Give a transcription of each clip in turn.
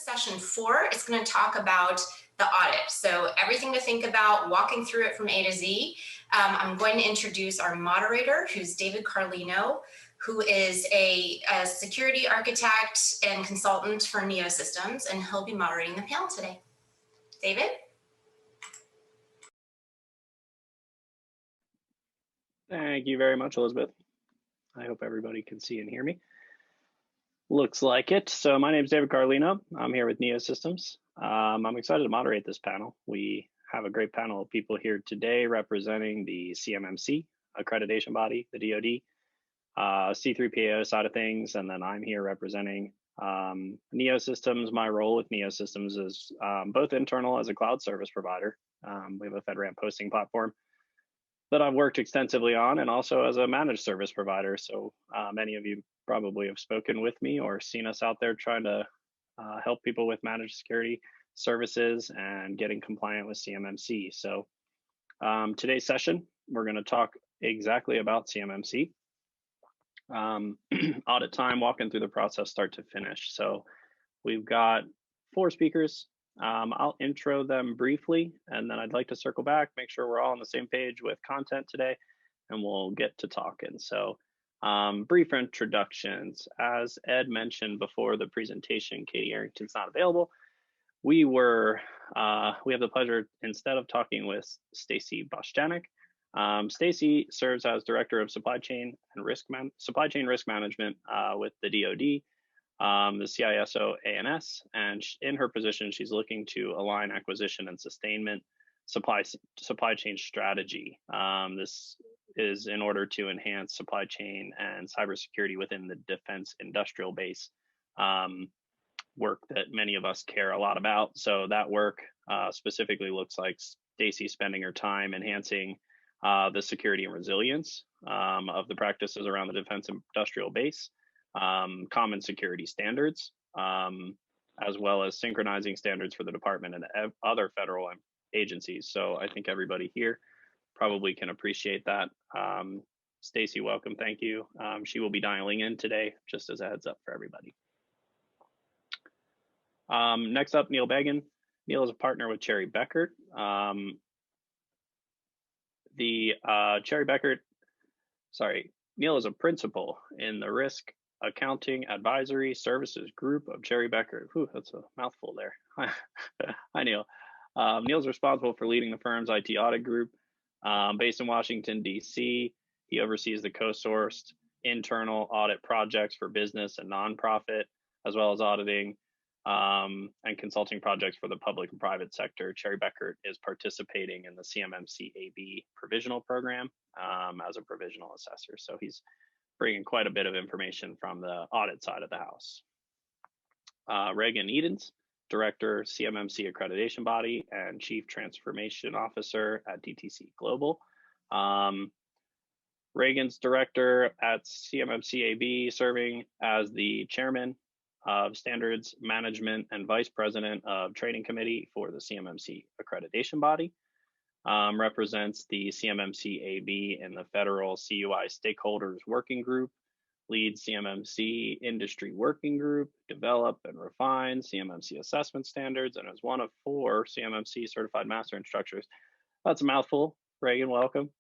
session 4. It's going to talk about the audit. So everything to think about, walking through it from A to Z. I'm going to introduce our moderator, who's David Carlino, who is a security architect and consultant for Neosystems, and he'll be moderating the panel today. David? Thank you very much, Elizabeth. I hope everybody can see and hear me. Looks like it. So my name is David Carlino. I'm here with Neosystems. I'm excited to moderate this panel. We have a great panel of people here today representing the CMMC accreditation body, the DoD, C3PO side of things, and then I'm here representing Neosystems. My role with Neosystems is both internal as a cloud service provider. We have a FedRAMP hosting platform that I've worked extensively on, and also as a managed service provider. So many of you probably have spoken with me or seen us out there trying to help people with managed security services and getting compliant with CMMC. So today's session, we're going to talk exactly about CMMC. Audit time, walking through the process start to finish. So we've got 4 speakers. I'll intro them briefly, and then I'd like to circle back, make sure we're all on the same page with content today, and we'll get to talking. So brief introductions. As Ed mentioned before the presentation, Katie Arrington's not available. We have the pleasure, instead of talking with Stacy Boshtanek, Stacy serves as Director of Supply Chain Risk Management with the DoD, the CISO ANS, and in her position, she's looking to align acquisition and sustainment supply chain strategy. This is in order to enhance supply chain and cybersecurity within the defense industrial base, work that many of us care a lot about. So that work specifically looks like Stacy spending her time enhancing the security and resilience of the practices around the defense industrial base, common security standards, as well as synchronizing standards for the department and other federal agencies. So I think everybody here probably can appreciate that. Stacy, welcome, thank you. She will be dialing in today, just as a heads up for everybody. Next up, Neil Began. Neil is a partner with Cherry Beckert. Neil is a principal in the Risk Accounting Advisory Services Group of Cherry Beckert. Whew, that's a mouthful there. Hi, Neil. Neil's responsible for leading the firm's IT audit group based in Washington, D.C. He oversees the co-sourced internal audit projects for business and nonprofit, as well as auditing and consulting projects for the public and private sector. Cherry Beckert is participating in the CMMC AB provisional program as a provisional assessor. So he's bringing quite a bit of information from the audit side of the house. Reagan Edens, Director, CMMC Accreditation Body and Chief Transformation Officer at DTC Global. Reagan's Director at CMMC AB, serving as the Chairman of Standards Management and Vice President of Training Committee for the CMMC Accreditation Body. Represents the CMMC AB in the Federal CUI Stakeholders Working Group, leads CMMC Industry Working Group, develop and refine CMMC assessment standards, and is one of 4 CMMC Certified Master Instructors. That's a mouthful. Reagan, welcome.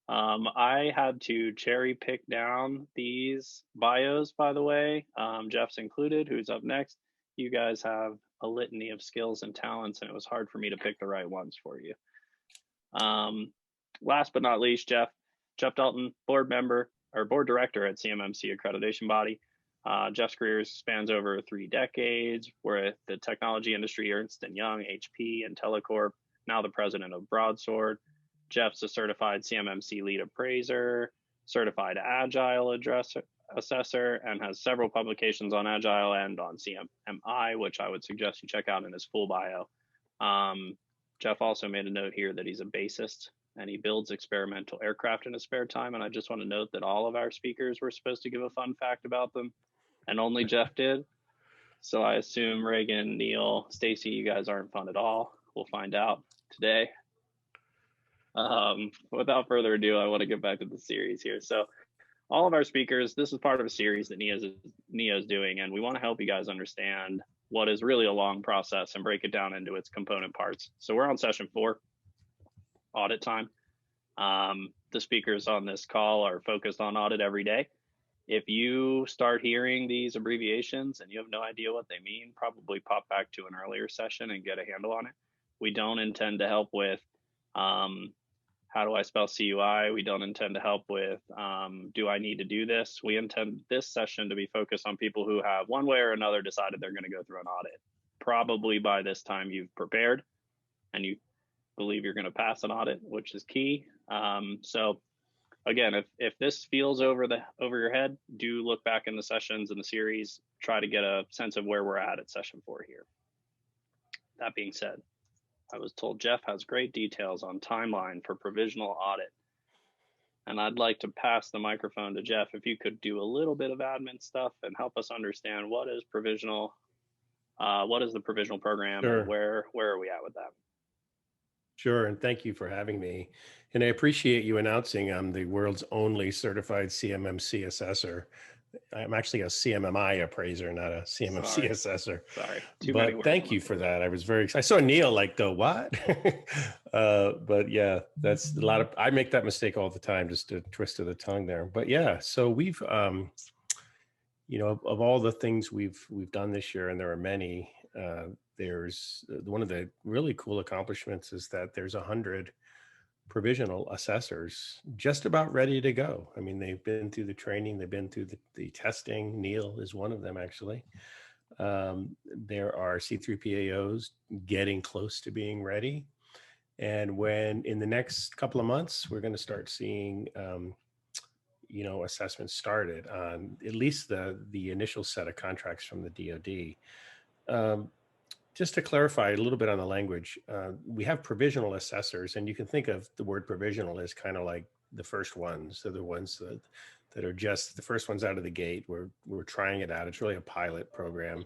I had to cherry pick down these bios, by the way. Jeff's included, who's up next. You guys have a litany of skills and talents, and it was hard for me to pick the right ones for you. Last but not least, Jeff Dalton, board member or board director at CMMC Accreditation Body. Jeff's career spans over 3 decades with the technology industry, Ernst & Young, HP, and Telecorp, now the president of Broadsword. Jeff's a certified CMMC lead appraiser, certified Agile assessor, and has several publications on Agile and on CMMI, which I would suggest you check out in his full bio. Jeff also made a note here that he's a bassist and he builds experimental aircraft in his spare time. And I just want to note that all of our speakers were supposed to give a fun fact about them, and only Jeff did. So I assume Reagan, Neil, Stacy, you guys aren't fun at all. We'll find out today. Without further ado, I want to get back to the series here. So all of our speakers, this is part of a series that Neo's doing, and we want to help you guys understand what is really a long process and break it down into its component parts. So we're on session 4, audit time. The speakers on this call are focused on audit every day. If you start hearing these abbreviations and you have no idea what they mean, probably pop back to an earlier session and get a handle on it. We don't intend to help with how do I spell CUI? We don't intend to help with do I need to do this? We intend this session to be focused on people who have one way or another decided they're going to go through an audit. Probably by this time you've prepared and you believe you're going to pass an audit, which is key. So again, if this feels over your head, do look back in the sessions in the series, try to get a sense of where we're at session 4 here. That being said, I was told Jeff has great details on timeline for provisional audit. And I'd like to pass the microphone to Jeff if you could do a little bit of admin stuff and help us understand what is provisional, what is the provisional program, Sure. and where are we at with that? Sure, and thank you for having me. And I appreciate you announcing I'm the world's only certified CMMC assessor. I'm actually a CMMI appraiser, not a CMMC Sorry. assessor. Sorry. But thank you for that. I was very excited. I saw Neil like go, what? But yeah, that's a lot of, I make that mistake all the time, just a twist of the tongue there. But yeah, so we've, you know, of all the things we've done this year, and there are many, there's one of the really cool accomplishments is that there's 100 provisional assessors just about ready to go. I mean, they've been through the training, they've been through the testing. Neil is one of them, actually. There are C3PAOs getting close to being ready. And when in the next couple of months, we're going to start seeing, you know, assessments started on at least the initial set of contracts from the DoD. Just to clarify a little bit on the language, we have provisional assessors, and you can think of the word provisional as kind of like the first ones. So the ones that are just the first ones out of the gate. We're trying it out. It's really a pilot program.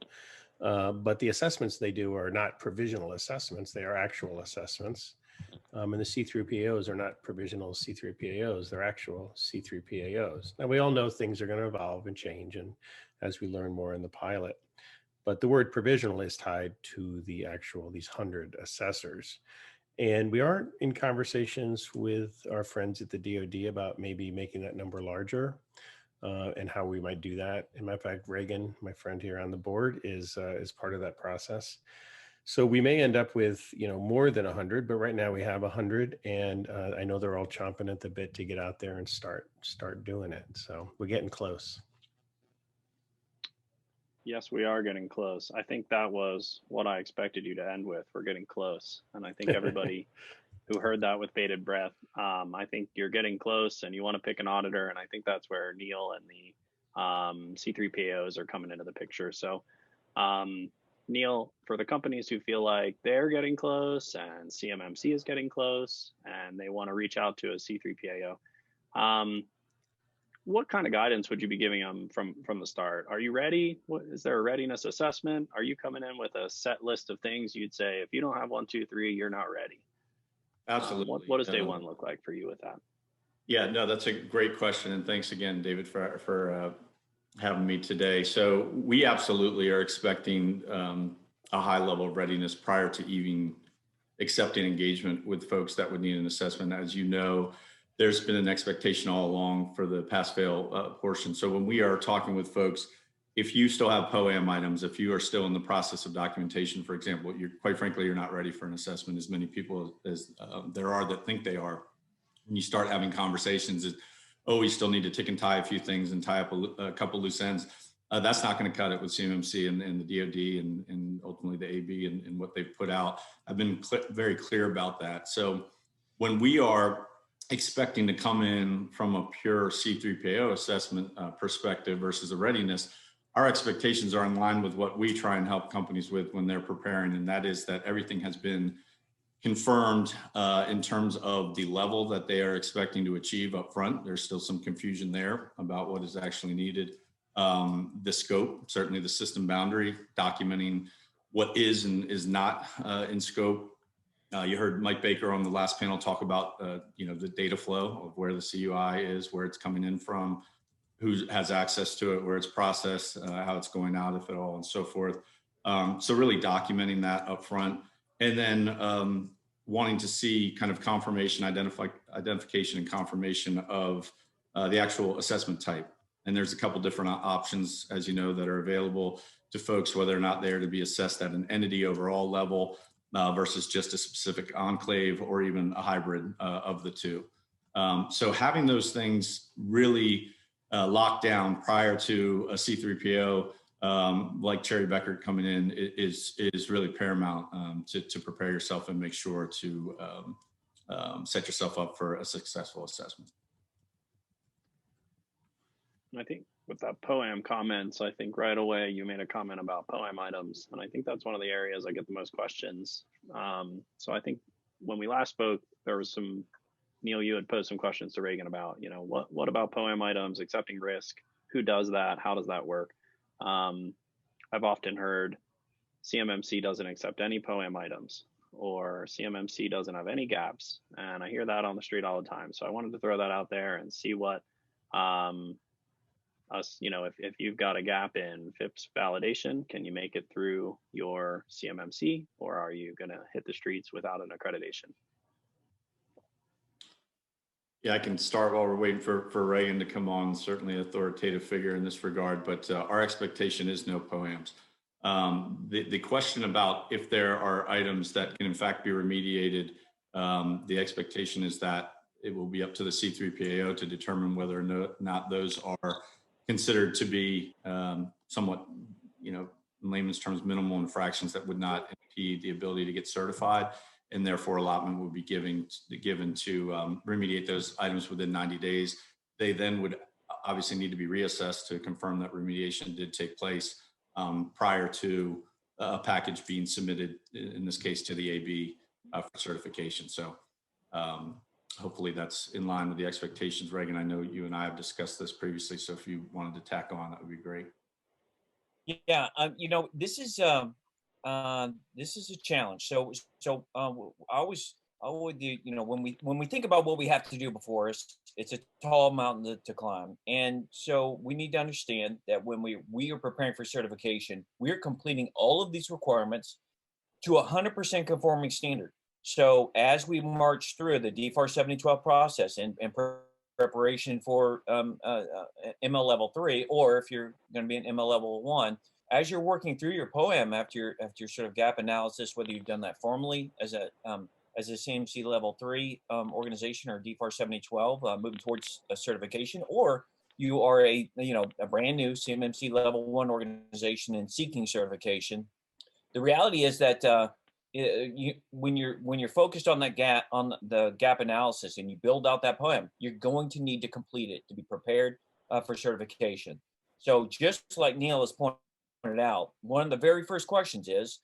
But the assessments they do are not provisional assessments. They are actual assessments. And the C3PAOs are not provisional C3PAOs. They're actual C3PAOs. Now, we all know things are going to evolve and change, and as we learn more in the pilot. But the word provisional is tied to the actual, these 100 assessors. And we are in conversations with our friends at the DoD about maybe making that number larger and how we might do that. As a matter of fact, Reagan, my friend here on the board, is part of that process. So we may end up with, you know, more than 100, but right now we have 100, and I know they're all chomping at the bit to get out there and start doing it. So we're getting close. Yes, we are getting close. I think that was what I expected you to end with. We're getting close. And I think everybody who heard that with bated breath, I think you're getting close and you want to pick an auditor. And I think that's where Neil and the C3PAOs are coming into the picture. So Neil, for the companies who feel like they're getting close and CMMC is getting close and they want to reach out to a C3PAO, what kind of guidance would you be giving them from the start? Are you ready? Is there a readiness assessment? Are you coming in with a set list of things you'd say, if you don't have 1, 2, 3, you're not ready? Absolutely. What does day one look like for you with that? Yeah, no, that's a great question. And thanks again, David, for having me today. So we absolutely are expecting a high level of readiness prior to even accepting engagement with folks that would need an assessment. As you know, there's been an expectation all along for the pass-fail portion. So when we are talking with folks, if you still have POAM items, if you are still in the process of documentation, for example, quite frankly, you're not ready for an assessment. As many people as there are that think they are. When you start having conversations, we still need to tick and tie a few things and tie up a couple loose ends. That's not going to cut it with CMMC and the DoD and ultimately the AB and what they've put out. I've been very clear about that. So when we are expecting to come in from a pure C3PAO assessment perspective versus a readiness, our expectations are in line with what we try and help companies with when they're preparing. And that is that everything has been confirmed in terms of the level that they are expecting to achieve up front. There's still some confusion there about what is actually needed. The scope, certainly the system boundary, documenting what is and is not in scope. You heard Mike Baker on the last panel talk about the data flow of where the CUI is, where it's coming in from, who has access to it, where it's processed, how it's going out, if at all, and so forth. So really documenting that up front, and then wanting to see kind of confirmation, identification and confirmation of the actual assessment type. And there's a couple different options, as you know, that are available to folks, whether or not they're to be assessed at an entity overall level versus just a specific enclave, or even a hybrid of the two. So having those things really locked down prior to a C3PO like Cherry Becker coming in is really paramount to prepare yourself and make sure to set yourself up for a successful assessment. I think with that POAM comments, I think right away you made a comment about POAM items, and I think that's one of the areas I get the most questions. So I think when we last spoke, there was some, Neil, you had posed some questions to Reagan about, you know, what about POAM items, accepting risk, who does that, how does that work? I've often heard CMMC doesn't accept any POAM items, or CMMC doesn't have any gaps, and I hear that on the street all the time. So I wanted to throw that out there and see what you know, if you've got a gap in FIPS validation, can you make it through your CMMC, or are you going to hit the streets without an accreditation? Yeah, I can start while we're waiting for Reagan to come on. Certainly an authoritative figure in this regard, but our expectation is no POAMs. The question about if there are items that can in fact be remediated, the expectation is that it will be up to the C3PAO to determine whether or not those are considered to be somewhat, you know, in layman's terms, minimal infractions that would not impede the ability to get certified, and therefore allotment would be given to remediate those items within 90 days. They then would obviously need to be reassessed to confirm that remediation did take place prior to a package being submitted, in this case to the AB for certification. So hopefully that's in line with the expectations. Reagan, I know you and I have discussed this previously, so if you wanted to tack on, that would be great. Yeah, you know, this is a challenge. So I would do, you know, when we think about what we have to do before us, it's a tall mountain to climb, and so we need to understand that when we are preparing for certification, we are completing all of these requirements to 100% conforming standard. So as we march through the DFAR 7012 process and preparation for ML level 3, or if you're going to be in ML level 1, as you're working through your POAM after your sort of gap analysis, whether you've done that formally as a CMMC level 3 organization or DFAR 7012 moving towards a certification, or you are a brand new CMMC level 1 organization and seeking certification. The reality is that when you're focused on that gap, on the gap analysis, and you build out that POAM, you're going to need to complete it to be prepared for certification. So just like Neil has pointed out, one of the very first questions is,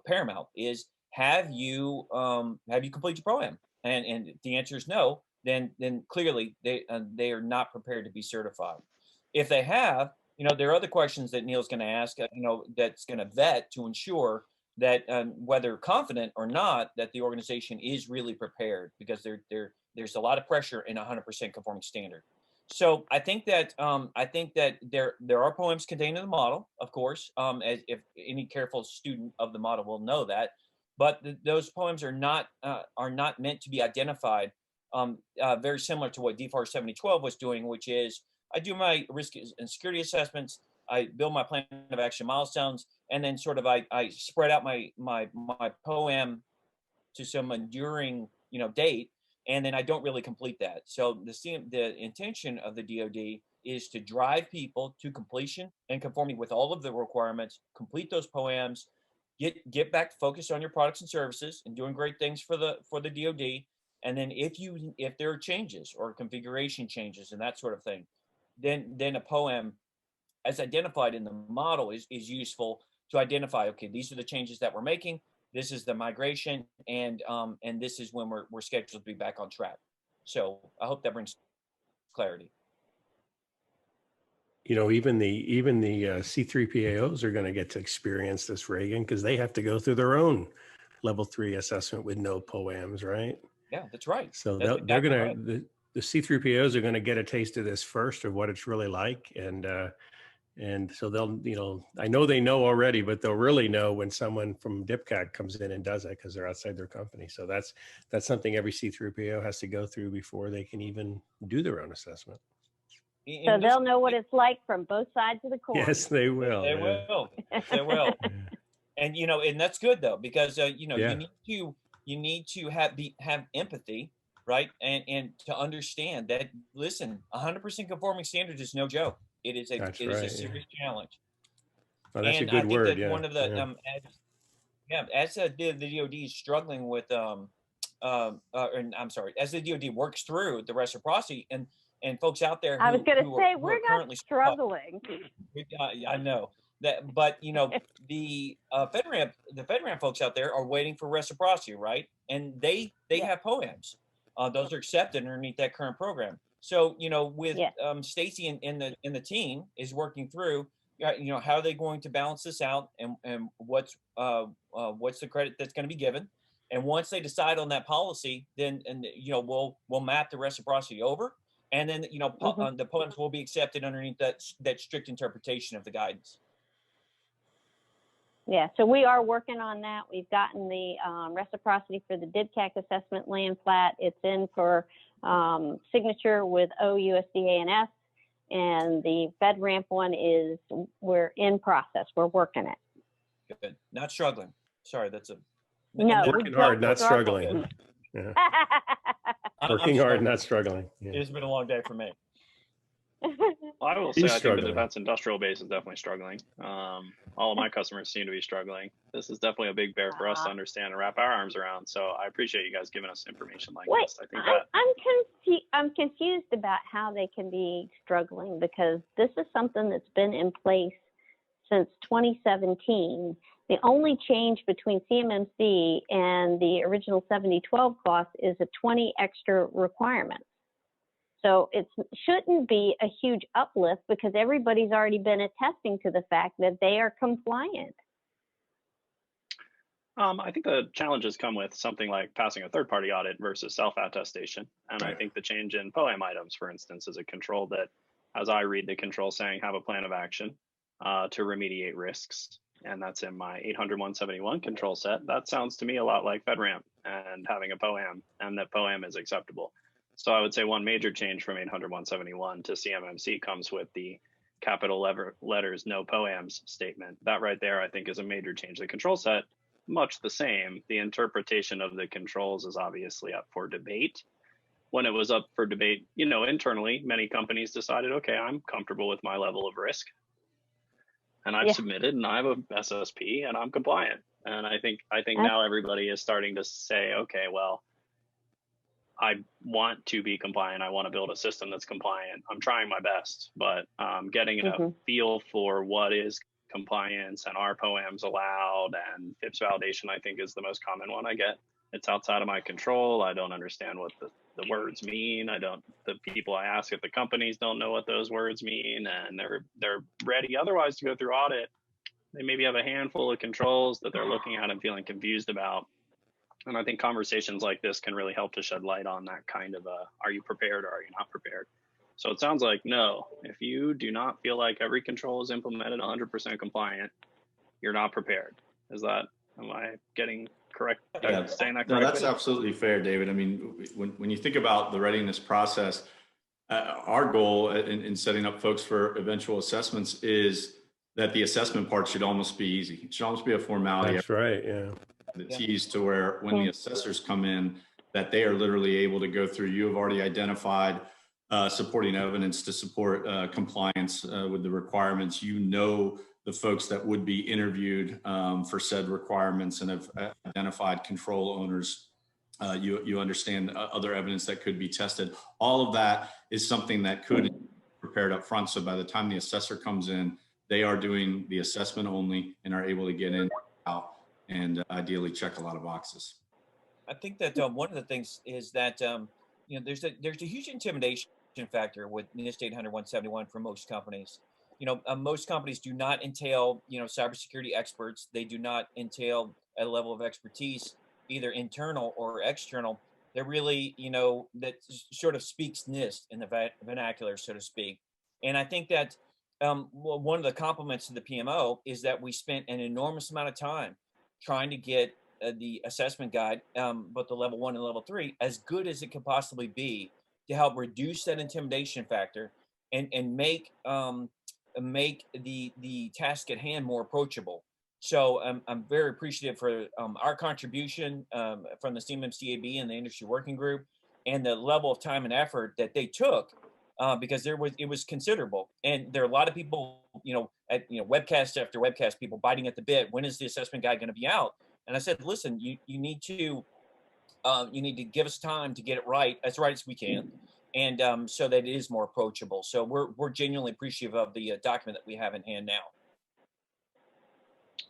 paramount is, have you completed your POAM? And if the answer is no, then clearly they are not prepared to be certified. If they have, there are other questions that Neil's going to ask, that's going to vet to ensure that whether confident or not, that the organization is really prepared, because there's a lot of pressure in 100% conforming standard. So I think that there are POAMs contained in the model, of course, as if any careful student of the model will know that, but those POAMs are not meant to be identified. Very similar to what DFAR 7012 was doing, which is I do my risk and security assessments, I build my plan of action milestones, and then sort of I spread out my POAM to some enduring date, and then I don't really complete that. So the intention of the DoD is to drive people to completion and conforming with all of the requirements, complete those POAMs, get back to focus on your products and services and doing great things for the DoD. And then if there are changes or configuration changes and that sort of thing, then a POAM as identified in the model is useful to identify, okay, these are the changes that we're making, this is the migration, and this is when we're scheduled to be back on track. So I hope that brings clarity. Even the C3PAOs are going to get to experience this, Reagan, because they have to go through their own level 3 assessment with no POAMs, right? Yeah, that's right. So that's they're exactly going to, the C3PAOs are going to get a taste of this first, of what it's really like. And And so they'll, I know they know already, but they'll really know when someone from DIPCAC comes in and does it because they're outside their company. So that's something every C3PO has to go through before they can even do their own assessment. So they'll know what it's like from both sides of the coin. Yes, they will. They will. They will. And and that's good though, because you need to have empathy, right? And to understand that, listen, 100% conforming standards is no joke. It is a serious challenge. Oh, that's and a good I think word. that one of the as the DoD is struggling with and I'm sorry, as the DoD works through the reciprocity and folks out there I was going to say, we're not currently struggling. I know that, but the FedRAMP folks out there are waiting for reciprocity, right? And they have POAMs. Those are accepted underneath that current program. So with Stacy and the team is working through, how are they going to balance this out, and what's the credit that's going to be given, and once they decide on that policy, then we'll map the reciprocity over, and then the POAMs will be accepted underneath that strict interpretation of the guidance. Yeah, so we are working on that. We've gotten the reciprocity for the DIBCAC assessment land plat. It's in for signature with OUSDA&S, and the FedRAMP one we're in process. We're working it. Good. Not struggling. Sorry, that's a... No, working hard, not struggling. Yeah. Working hard, not struggling. Yeah. It's been a long day for me. Well, I will say, I think the defense industrial base is definitely struggling. All of my customers seem to be struggling. This is definitely a big bear for us to understand and wrap our arms around. So I appreciate you guys giving us information like this. I think I'm confused about how they can be struggling, because this is something that's been in place since 2017. The only change between CMMC and the original 7012 cost is a 20 extra requirements. So it shouldn't be a huge uplift, because everybody's already been attesting to the fact that they are compliant. I think the challenges come with something like passing a third-party audit versus self-attestation. And I think the change in POAM items, for instance, is a control that, as I read the control saying, have a plan of action to remediate risks. And that's in my 800-171 control set. That sounds to me a lot like FedRAMP and having a POAM, and that POAM is acceptable. So I would say one major change from 800-171 to CMMC comes with the capital letters no POAMs statement. That right there, I think, is a major change. The control set, much the same. The interpretation of the controls is obviously up for debate. When it was up for debate, internally, many companies decided, okay, I'm comfortable with my level of risk, and I've submitted, and I have a SSP, and I'm compliant. And I think now everybody is starting to say, okay, well, I want to be compliant. I want to build a system that's compliant. I'm trying my best, but getting a feel for what is compliance and are POAMs allowed, and FIPS validation, I think, is the most common one I get. It's outside of my control. I don't understand what the words mean. The people I ask at the companies don't know what those words mean, and they're ready otherwise to go through audit. They maybe have a handful of controls that they're looking at and feeling confused about. And I think conversations like this can really help to shed light on that kind of are you prepared or are you not prepared? So it sounds like, no, if you do not feel like every control is implemented 100% compliant, you're not prepared. Am I getting correct? Yeah, saying that correctly? No, that's absolutely fair, David. I mean, when you think about the readiness process, our goal in setting up folks for eventual assessments is that the assessment part should almost be easy. It should almost be a formality. That's right, yeah. The T's to where when the assessors come in, that they are literally able to go through. You have already identified supporting evidence to support compliance with the requirements. The folks that would be interviewed for said requirements, and have identified control owners. You understand other evidence that could be tested. All of that is something that could be prepared up front. So by the time the assessor comes in, they are doing the assessment only and are able to get in, out, and ideally check a lot of boxes. I think that one of the things is that there's a huge intimidation factor with NIST 800-171 for most companies. Most companies do not entail cybersecurity experts. They do not entail a level of expertise, either internal or external. They're really that sort of speaks NIST in the vernacular, so to speak. And I think that well, one of the compliments to the PMO is that we spent an enormous amount of time trying to get the assessment guide, both the level 1 and level 3, as good as it could possibly be to help reduce that intimidation factor and make the task at hand more approachable. So I'm very appreciative for our contribution from the CMMC and the industry working group, and the level of time and effort that they took, because it was considerable. And there are a lot of people, at webcast after webcast, people biting at the bit. When is the assessment guide going to be out? And I said, listen, you need to give us time to get it right as we can, and so that it is more approachable. So we're genuinely appreciative of the document that we have in hand now.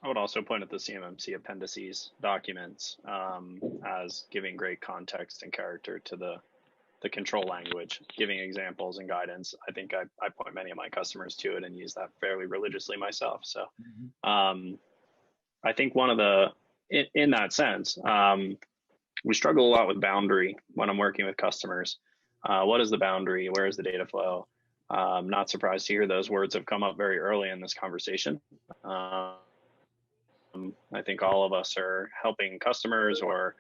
I would also point at the CMMC appendices documents as giving great context and character to the control language, giving examples and guidance. I think I point many of my customers to it and use that fairly religiously myself. So I think one of in that sense, we struggle a lot with boundary when I'm working with customers. What is the boundary? Where is the data flow? I'm not surprised to hear those words have come up very early in this conversation. I think all of us are helping customers or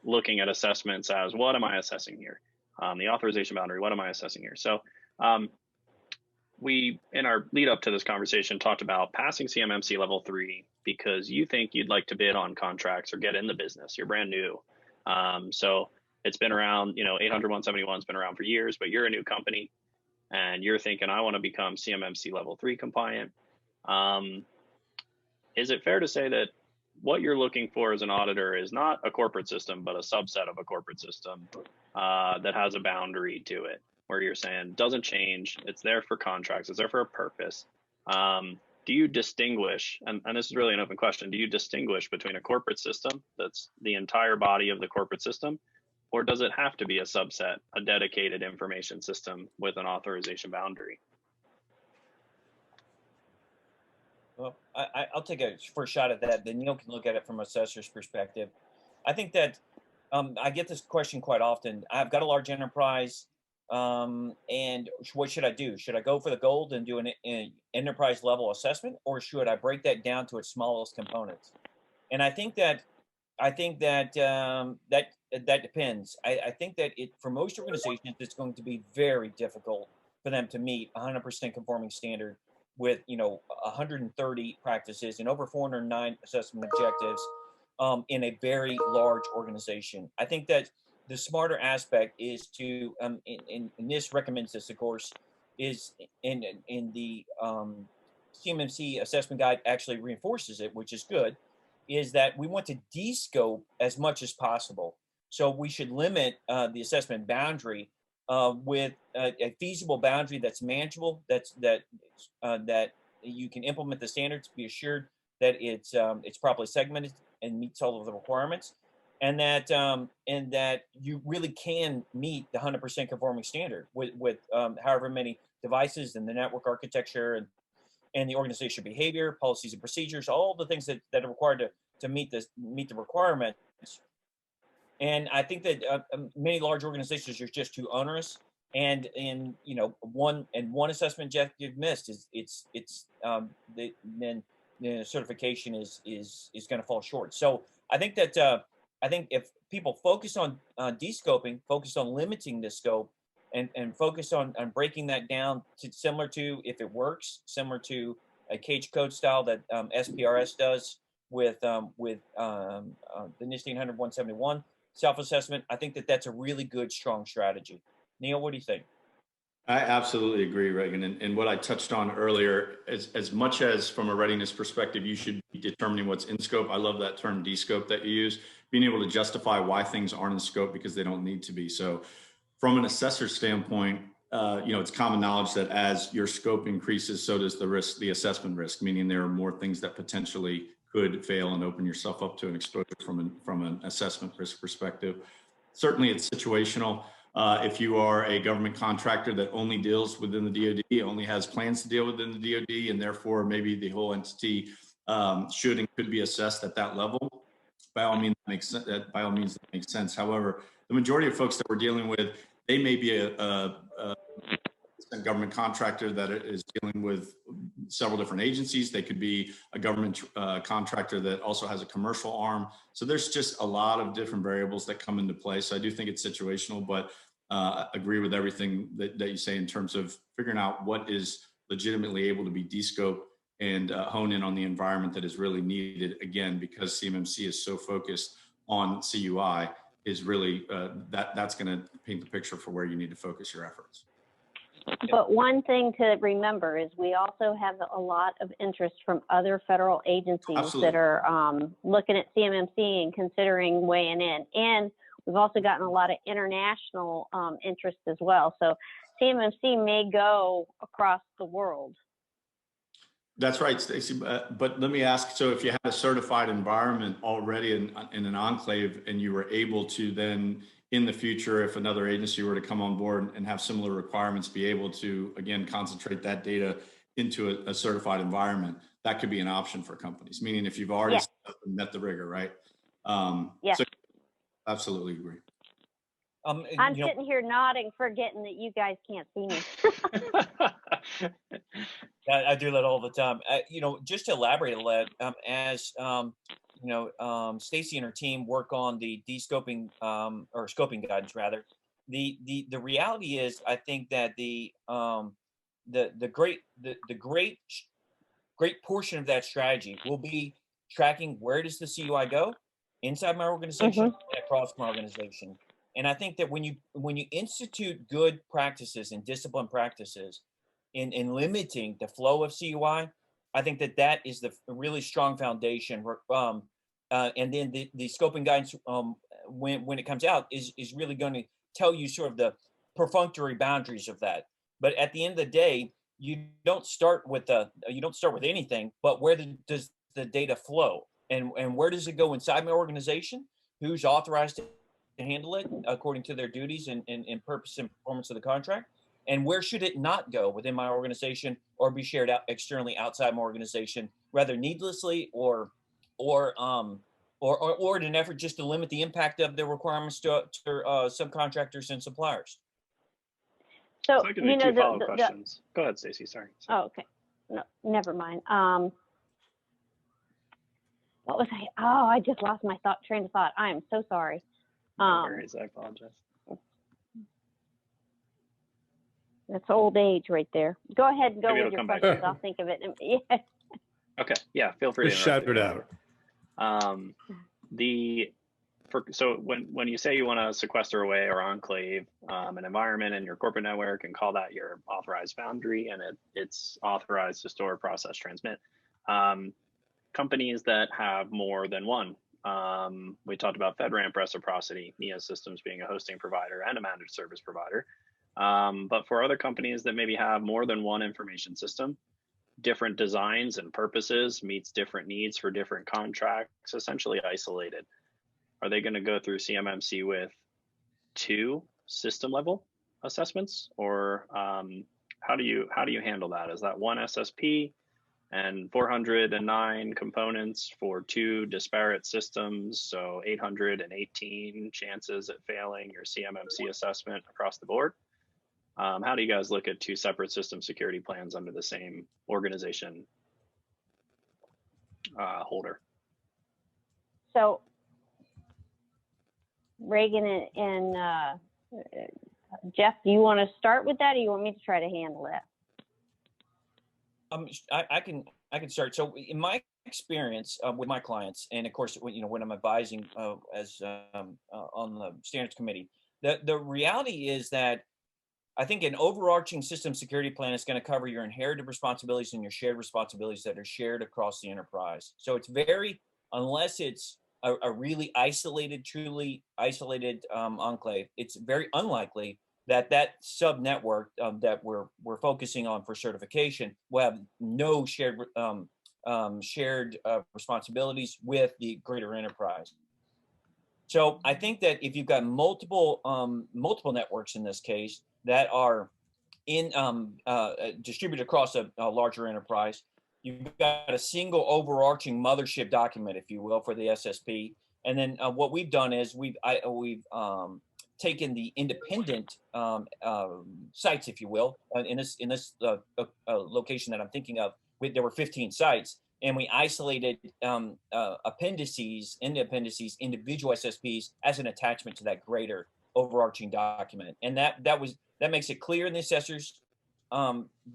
looking at assessments as, what am I assessing here? The authorization boundary, what am I assessing here? So we, in our lead up to this conversation, talked about passing CMMC level 3 because you think you'd like to bid on contracts or get in the business. You're brand new. So it's been around, 800-171 has been around for years, but you're a new company and you're thinking, I want to become CMMC level 3 compliant. Is it fair to say that what you're looking for as an auditor is not a corporate system, but a subset of a corporate system that has a boundary to it, where you're saying doesn't change, it's there for contracts, it's there for a purpose? Do you distinguish, and this is really an open question, do you distinguish between a corporate system that's the entire body of the corporate system, or does it have to be a subset, a dedicated information system with an authorization boundary? Well, I'll take a first shot at that. Then Neil can look at it from an assessor's perspective. I think that I get this question quite often. I've got a large enterprise, and what should I do? Should I go for the gold and do an enterprise level assessment, or should I break that down to its smallest components? And I think that that depends. I think that for most organizations, it's going to be very difficult for them to meet 100% conforming standard with 130 practices and over 409 assessment objectives in a very large organization. I think that the smarter aspect is to and this recommends this, of course, is in the CMMC assessment guide actually reinforces it, which is good, is that we want to descope as much as possible. So we should limit the assessment boundary with a feasible boundary that's manageable, that you can implement the standards, be assured that it's properly segmented and meets all of the requirements, and that you really can meet the 100% conforming standard with however many devices and the network architecture and the organization behavior, policies and procedures, all the things that are required to meet the requirements. And I think that many large organizations are just too onerous, and one assessment objective missed then the certification is going to fall short. So I think that if people focus on descoping, focus on limiting the scope, and focus on breaking that down to similar to, if it works, similar to a cage code style that SPRS does with the NIST 800-171 self-assessment, I think that that's a really good, strong strategy. Neil, what do you think? I absolutely agree, Reagan. And what I touched on earlier, as much as from a readiness perspective, you should be determining what's in scope. I love that term descope that you use, being able to justify why things aren't in scope because they don't need to be. So from an assessor standpoint, it's common knowledge that as your scope increases, so does the assessment risk, meaning there are more things that potentially could fail and open yourself up to an exposure from an assessment risk perspective. Certainly it's situational. If you are a government contractor that only deals within the DoD, only has plans to deal within the DoD, and therefore maybe the whole entity should and could be assessed at that level, by all means, that makes sense. However, the majority of folks that we're dealing with, they may be a a government contractor that is dealing with several different agencies. They could be a government contractor that also has a commercial arm. So there's just a lot of different variables that come into play. So I do think it's situational, but agree with everything that you say in terms of figuring out what is legitimately able to be descoped and hone in on the environment that is really needed. Again, because CMMC is so focused on CUI, is really that's going to paint the picture for where you need to focus your efforts. But one thing to remember is we also have a lot of interest from other federal agencies Absolutely. that are looking at CMMC and considering weighing in. And we've also gotten a lot of international interest as well. So CMMC may go across the world. That's right, Stacy. But let me ask, so if you had a certified environment already in an enclave and you were able to then in the future, if another agency were to come on board and have similar requirements, be able to, again, concentrate that data into a certified environment, that could be an option for companies, meaning if you've already met the rigor, right? Yes. So absolutely agree. I'm sitting here nodding, forgetting that you guys can't see me. I do that all the time. Just to elaborate a little, as Stacy and her team work on the descoping or scoping guidance, rather. The reality is, I think that the great portion of that strategy will be tracking where does the CUI go inside my organization and across my organization. And I think that when you institute good practices and disciplined practices in limiting the flow of CUI, I think that is the really strong foundation. And then the scoping guidance, when it comes out, is really going to tell you sort of the perfunctory boundaries of that. But at the end of the day, you don't start with anything, but where does the data flow, and where does it go inside my organization? Who's authorized to handle it according to their duties and purpose and performance of the contract? And where should it not go within my organization or be shared out externally outside my organization, rather needlessly or in an effort just to limit the impact of the requirements to subcontractors and suppliers? So I can do two follow-up questions. Go ahead, Stacy. Sorry. Oh, okay. No, never mind. What was I? Oh, I just lost my train of thought. I am so sorry. No worries. I apologize. That's old age right there. Go ahead and go Maybe with it'll your come questions. back. I'll think of it. Yeah. Okay. Yeah. Feel free Just to shout interrupt it out. So when you say you want to sequester away or enclave an environment in your corporate network and call that your authorized boundary, and it's authorized to store, process, transmit, companies that have more than one. We talked about FedRAMP reciprocity, NIA Systems being a hosting provider and a managed service provider. But for other companies that maybe have more than one information system, different designs and purposes, meets different needs for different contracts, essentially isolated. Are they going to go through CMMC with 2 system level assessments, or how do you handle that? Is that 1 SSP and 409 components for 2 disparate systems, so 818 chances at failing your CMMC assessment across the board? How do you guys look at 2 separate system security plans under the same organization holder? So, Reagan and Jeff, do you want to start with that, or you want me to try to handle that? I can start. So in my experience with my clients, and of course, when I'm advising as on the standards committee, the reality is that I think an overarching system security plan is going to cover your inherited responsibilities and your shared responsibilities that are shared across the enterprise. So it's unless it's a really truly isolated enclave, it's very unlikely that sub network that we're focusing on for certification will have no shared responsibilities with the greater enterprise. So I think that if you've got multiple networks in this case that are distributed across a larger enterprise, you've got a single overarching mothership document, if you will, for the SSP. And then what we've done is we've taken the independent sites, if you will, in this location that I'm thinking of. There were 15 sites, and we isolated appendices, individual SSPs as an attachment to that greater overarching document, and that makes it clear in the assessor's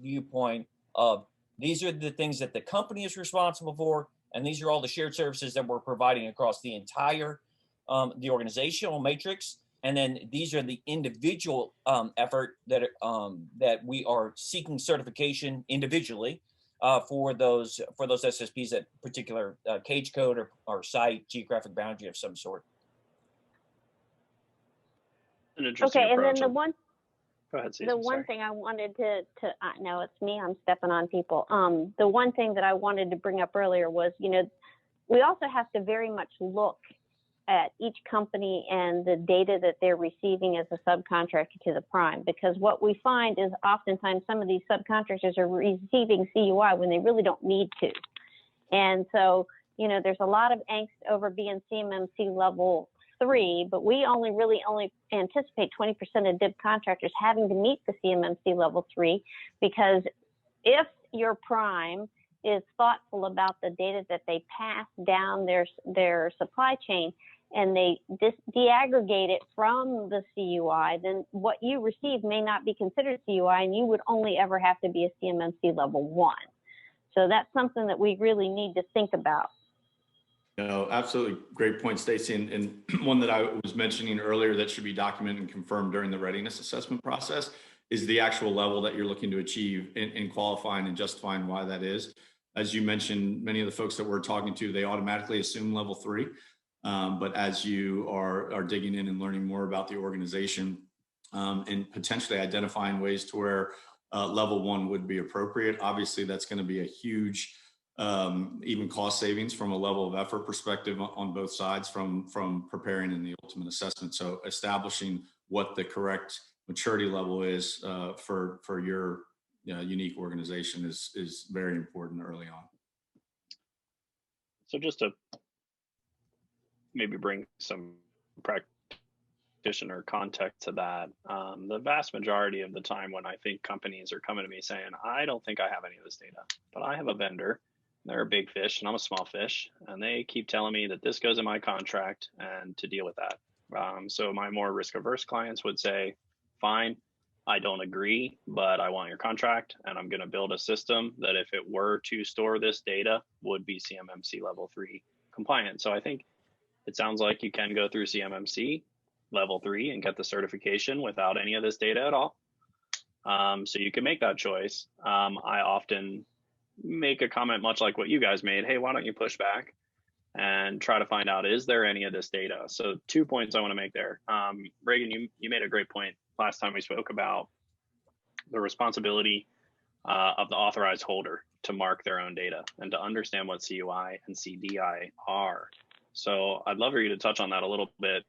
viewpoint of these are the things that the company is responsible for, and these are all the shared services that we're providing across the entire the organizational matrix. And then these are the individual effort that we are seeking certification individually for those SSPs at particular cage code or site geographic boundary of some sort. An interesting Okay, and approach. then the one Go ahead, Susan, the one sorry. thing I wanted to no, it's me, I'm stepping on people. The one thing that I wanted to bring up earlier was, we also have to very much look at each company and the data that they're receiving as a subcontractor to the prime, because what we find is oftentimes some of these subcontractors are receiving CUI when they really don't need to. And so, there's a lot of angst over being CMMC level 3, but we only anticipate 20% of DIB contractors having to meet the CMMC level 3, because if your prime is thoughtful about the data that they pass down their supply chain and they deaggregate it from the CUI, then what you receive may not be considered CUI, and you would only ever have to be a CMMC level 1. So that's something that we really need to think about. No, absolutely. Great point, Stacy. And one that I was mentioning earlier that should be documented and confirmed during the readiness assessment process is the actual level that you're looking to achieve in qualifying and justifying why that is. As you mentioned, many of the folks that we're talking to, they automatically assume level 3. But as you are digging in and learning more about the organization and potentially identifying ways to where level 1 would be appropriate, obviously that's going to be a huge even cost savings from a level of effort perspective on both sides from preparing in the ultimate assessment. So establishing what the correct maturity level is for your unique organization is very important early on. So just to maybe bring some practitioner context to that, the vast majority of the time when I think companies are coming to me saying, I don't think I have any of this data, but I have a vendor, they're a big fish and I'm a small fish, and they keep telling me that this goes in my contract and to deal with that. So my more risk averse clients would say, fine, I don't agree, but I want your contract, and I'm going to build a system that if it were to store this data would be CMMC level 3 compliant. So I think it sounds like you can go through CMMC level 3 and get the certification without any of this data at all. So you can make that choice. I often make a comment much like what you guys made. Hey, why don't you push back and try to find out, is there any of this data? So 2 points I want to make there. Reagan, you made a great point last time we spoke about the responsibility of the authorized holder to mark their own data and to understand what CUI and CDI are. So I'd love for you to touch on that a little bit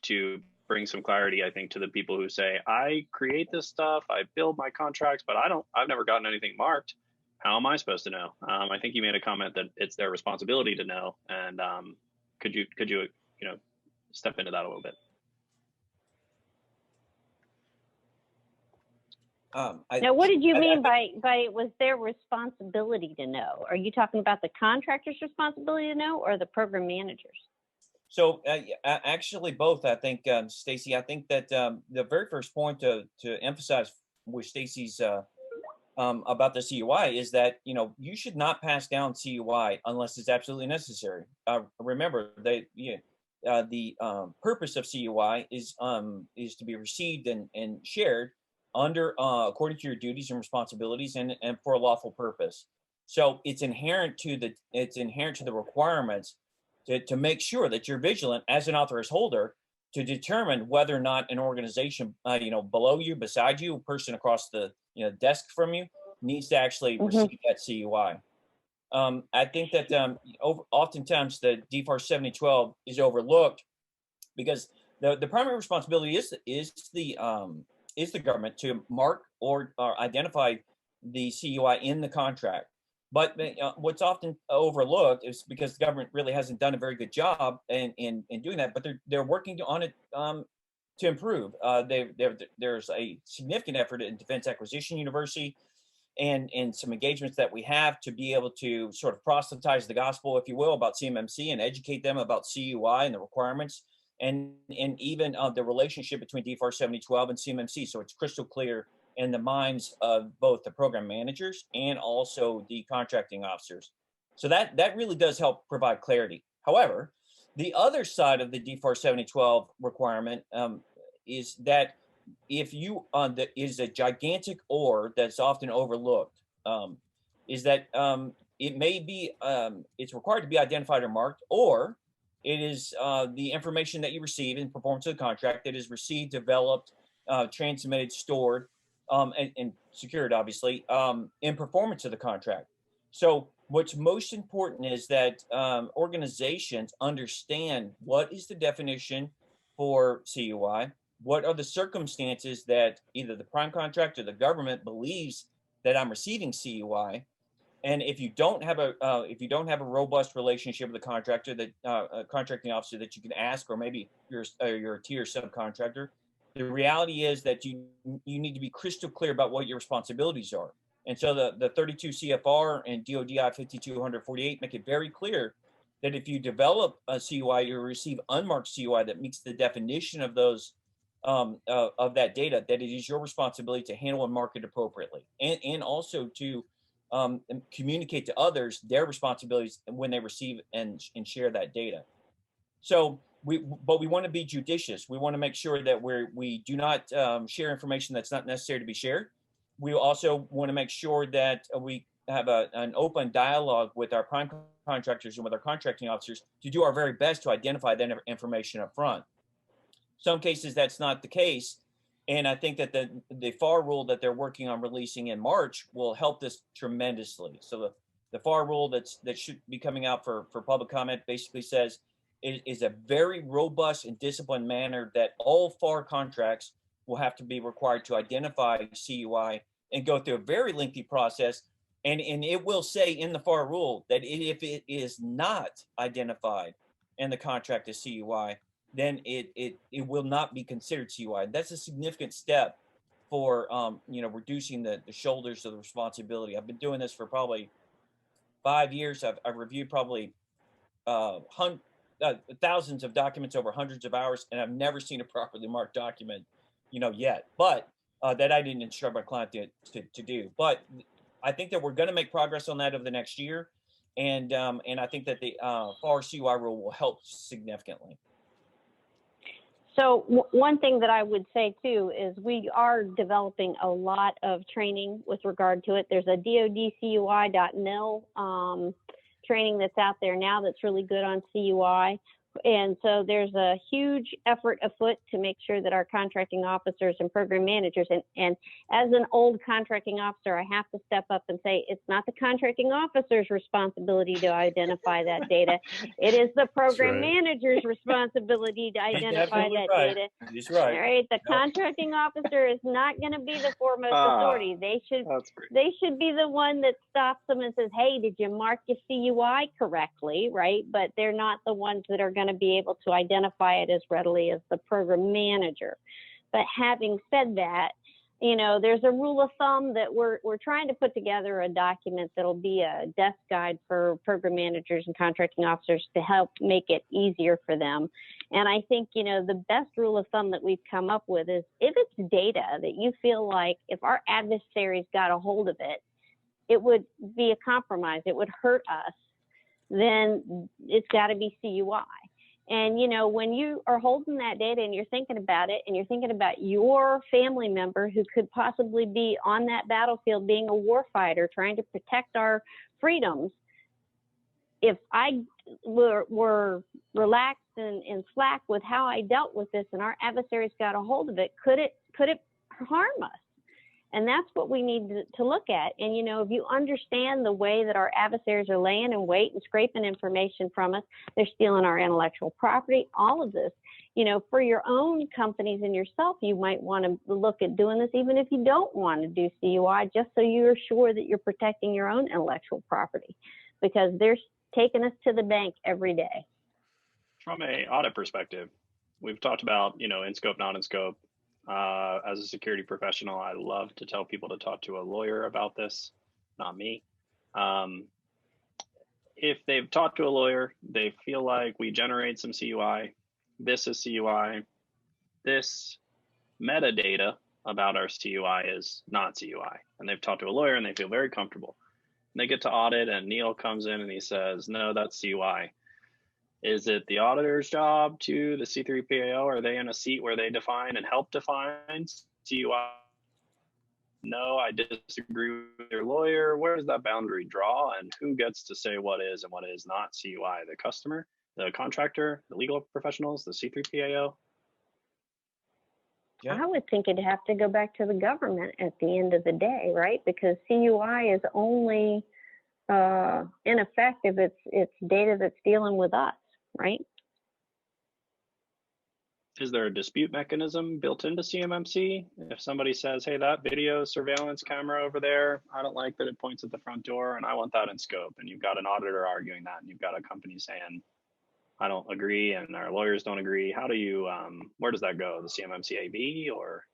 to bring some clarity, I think, to the people who say, I create this stuff, I build my contracts, but I've never gotten anything marked. How am I supposed to know? I think you made a comment that it's their responsibility to know. And could you step into that a little bit? Now, what did you mean by it was their responsibility to know? Are you talking about the contractor's responsibility to know or the program manager's? So actually both, I think, Stacy. I think that the very first point to emphasize with Stacy's about the CUI is that you should not pass down CUI unless it's absolutely necessary. Remember, the purpose of CUI is to be received and shared under according to your duties and responsibilities and for a lawful purpose. So it's inherent to the requirements to make sure that you're vigilant as an authorized holder to determine whether or not an organization below you, beside you, a person across the desk from you needs to actually receive that CUI. I think that oftentimes the DFAR 7012 is overlooked because the primary responsibility is the government to mark or identify the CUI in the contract. But what's often overlooked is because the government really hasn't done a very good job in doing that, but they're working on it to improve. There's a significant effort in Defense Acquisition University and some engagements that we have to be able to sort of proselytize the gospel, if you will, about CMMC and educate them about CUI and the requirements and even the relationship between DFAR 7012 and CMMC. So it's crystal clear in the minds of both the program managers and also the contracting officers. So that really does help provide clarity. However, the other side of the DFAR 7012 requirement is that if you is a gigantic or that's often overlooked, is that it may be it's required to be identified or marked, or it is the information that you receive in performance of the contract that is received, developed, transmitted, stored, and secured, obviously, in performance of the contract. So what's most important is that organizations understand what is the definition for CUI, what are the circumstances that either the prime contractor or the government believes that I'm receiving CUI, and if you don't have a robust relationship with the contractor, that a contracting officer that you can ask, or maybe you're a tier subcontractor, the reality is that you need to be crystal clear about what your responsibilities are. And so the 32 CFR and DODI 5248 make it very clear that if you develop a CUI, you receive unmarked CUI that meets the definition of those of that data, that it is your responsibility to handle and mark it appropriately, and also to communicate to others their responsibilities when they receive and share that data. So we want to be judicious. We want to make sure that we do not share information that's not necessary to be shared. We also want to make sure that we have an open dialogue with our prime contractors and with our contracting officers to do our very best to identify that information up front. Some cases that's not the case, and I think that the FAR rule that they're working on releasing in March will help this tremendously. So the FAR rule that should be coming out for public comment basically says it is a very robust and disciplined manner that all FAR contracts will have to be required to identify CUI and go through a very lengthy process. And it will say in the FAR rule that if it is not identified in the contract as CUI, then it will not be considered CUI. That's a significant step for reducing the shoulders of the responsibility. I've been doing this for probably 5 years. I've reviewed probably thousands of documents over hundreds of hours, and I've never seen a properly marked document, yet. But that I didn't instruct my client to do. But I think that we're going to make progress on that over the next year, and I think that the FAR CUI rule will help significantly. So one thing that I would say too is we are developing a lot of training with regard to it. There's a DODCUI.mil training that's out there now that's really good on CUI. And so there's a huge effort afoot to make sure that our contracting officers and program managers, and as an old contracting officer, I have to step up and say, it's not the contracting officer's responsibility to identify that data. It is the program manager's responsibility to identify that data. That's right. All right. The contracting officer is not going to be the foremost authority. They should be the one that stops them and says, hey, did you mark your CUI correctly? Right. But they're not the ones that are going to be able to identify it as readily as the program manager. But having said that, there's a rule of thumb that we're trying to put together a document that'll be a desk guide for program managers and contracting officers to help make it easier for them. And I think, the best rule of thumb that we've come up with is if it's data that you feel like if our adversaries got a hold of it, it would be a compromise, it would hurt us, then it's got to be CUI. And, when you are holding that data and you're thinking about it and you're thinking about your family member who could possibly be on that battlefield being a warfighter trying to protect our freedoms, if I were relaxed and slack with how I dealt with this and our adversaries got a hold of it, could it harm us? And that's what we need to look at. And, if you understand the way that our adversaries are laying in wait and scraping information from us, they're stealing our intellectual property, all of this, for your own companies and yourself, you might want to look at doing this, even if you don't want to do CUI, just so you're sure that you're protecting your own intellectual property, because they're taking us to the bank every day. From an audit perspective, we've talked about, in scope, not in scope. As a security professional, I love to tell people to talk to a lawyer about this, not me. If they've talked to a lawyer, they feel like we generate some CUI. This is CUI. This metadata about our CUI is not CUI. And they've talked to a lawyer and they feel very comfortable. And they get to audit and Neil comes in and he says, no, that's CUI. Is it the auditor's job to the C3PO? Are they in a seat where they define and help define CUI? No, I disagree with your lawyer. Where does that boundary draw? And who gets to say what is and what is not CUI? The customer, the contractor, the legal professionals, the C3PAO? I would think it'd have to go back to the government at the end of the day, right? Because CUI is only in effect if it's data that's dealing with us, right? Is there a dispute mechanism built into CMMC? If somebody says, hey, that video surveillance camera over there, I don't like that it points at the front door and I want that in scope. And you've got an auditor arguing that and you've got a company saying, I don't agree and our lawyers don't agree. How do you, where does that go? The CMMC AB or?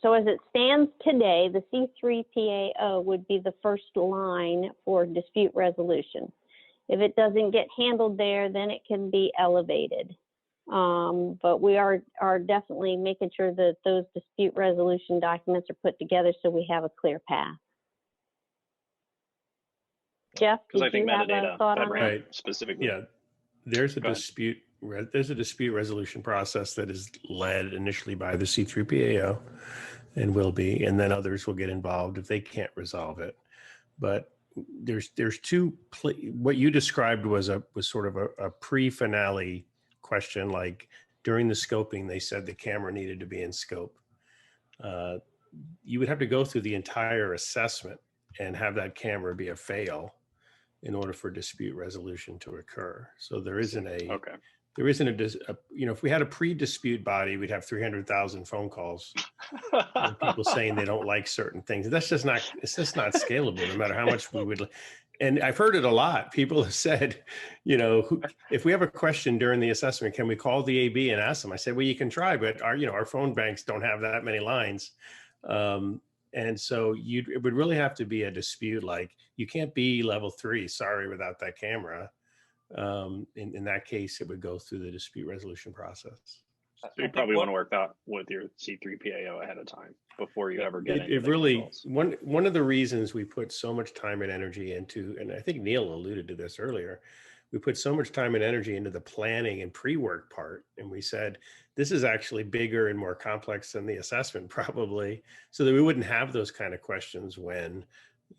So as it stands today, the C3PAO would be the first line for dispute resolution. If it doesn't get handled there, then it can be elevated. But we are definitely making sure that those dispute resolution documents are put together so we have a clear path. Jeff, did you have a thought on that? Right. Specifically. Yeah, there's a dispute resolution process that is led initially by the C3PAO and will be, and then others will get involved if they can't resolve it. But there's two. What you described was sort of a pre-finale question. Like during the scoping, they said the camera needed to be in scope. You would have to go through the entire assessment and have that camera be a fail in order for dispute resolution to occur. So there isn't a, if we had a pre-dispute body, we'd have 300,000 phone calls and people saying they don't like certain things. It's just not scalable, no matter how much we would. And I've heard it a lot. People have said, if we have a question during the assessment, can we call the AB and ask them? I said, well, you can try, but our phone banks don't have that many lines. And so it would really have to be a dispute. Like you can't be level 3, sorry, without that camera. In that case, it would go through the dispute resolution process. So you probably want to work that with your C3PAO ahead of time before you ever get into it really, one of the reasons we put so much time and energy into, and I think Neil alluded to this earlier, we put so much time and energy into the planning and pre-work part. And we said, this is actually bigger and more complex than the assessment probably, so that we wouldn't have those kind of questions when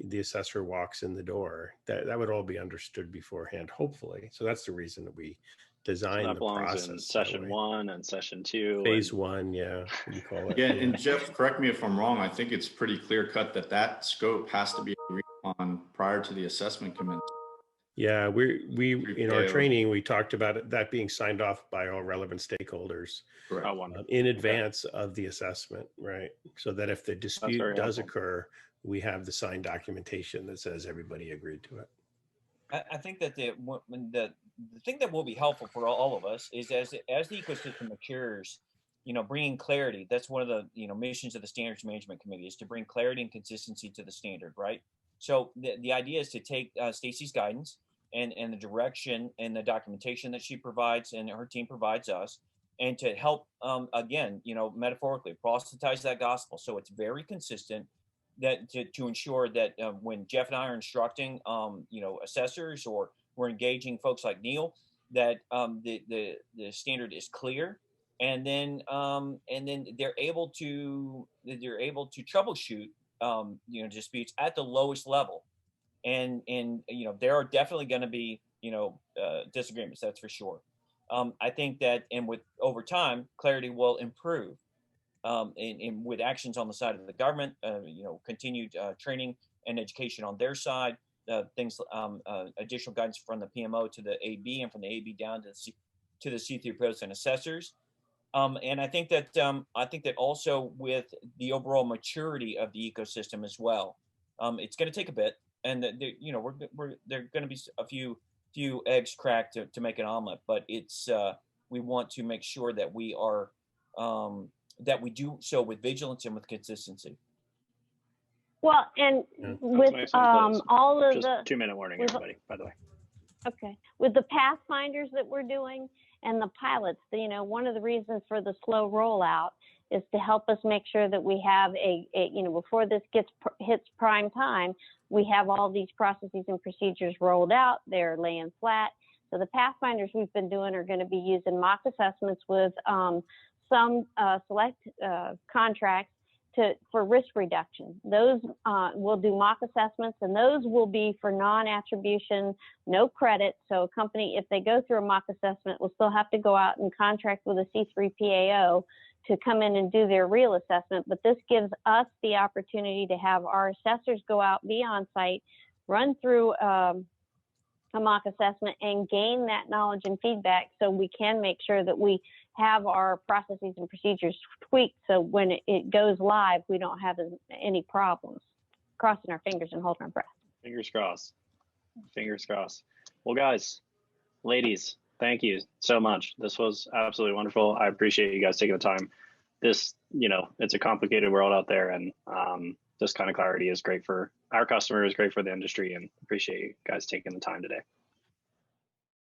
the assessor walks in the door. That would all be understood beforehand, hopefully. So that's the reason that we designed the process. In session 1 and session 2. Phase 1, yeah, you call it. Yeah, and Jeff, correct me if I'm wrong. I think it's pretty clear cut that scope has to be agreed on prior to the assessment commencement. Yeah, we in our training, we talked about that being signed off by all relevant stakeholders in advance of the assessment, right? So that if the dispute does occur, we have the signed documentation that says everybody agreed to it. I think that the thing that will be helpful for all of us is as the ecosystem matures, bringing clarity. That's one of the missions of the Standards Management Committee, is to bring clarity and consistency to the standard, right? So the idea is to take Stacy's guidance and the direction and the documentation that she provides and her team provides us, and to help again, metaphorically proselytize that gospel, so it's very consistent. That to ensure that when Jeff and I are instructing, assessors, or we're engaging folks like Neil, that the standard is clear, and then they're able to troubleshoot disputes at the lowest level, and there are definitely going to be disagreements, that's for sure. I think that, and with over time, clarity will improve. And with actions on the side of the government, continued training and education on their side, things, additional guidance from the PMO to the AB, and from the AB down to the C3POs and assessors. And I think that also with the overall maturity of the ecosystem as well, it's going to take a bit, and there are going to be a few eggs cracked to make an omelet, but it's we want to make sure that we are that we do so with vigilance and with consistency. Well, and Yeah. with Next one's closed. all of Just the 2-minute warning, with- everybody, by the way. okay, with the pathfinders that we're doing and the pilots, you know, one of the reasons for the slow rollout is to help us make sure that we have a you know, before this hits prime time, we have all these processes and procedures rolled out. They're laying flat. So the pathfinders we've been doing are going to be using mock assessments with some select contracts for risk reduction. Those will do mock assessments, and those will be for non-attribution, no credit. So a company, if they go through a mock assessment, will still have to go out and contract with a C3PO to come in and do their real assessment. But this gives us the opportunity to have our assessors go out, be on site, run through a mock assessment and gain that knowledge and feedback so we can make sure that we have our processes and procedures tweaked so when it goes live, we don't have any problems. Crossing our fingers and holding our breath. Fingers crossed. Fingers crossed. Well, guys, ladies, thank you so much. This was absolutely wonderful. I appreciate you guys taking the time. This, you know, it's a complicated world out there, and this kind of clarity is great for our customers, great for the industry, and appreciate you guys taking the time today.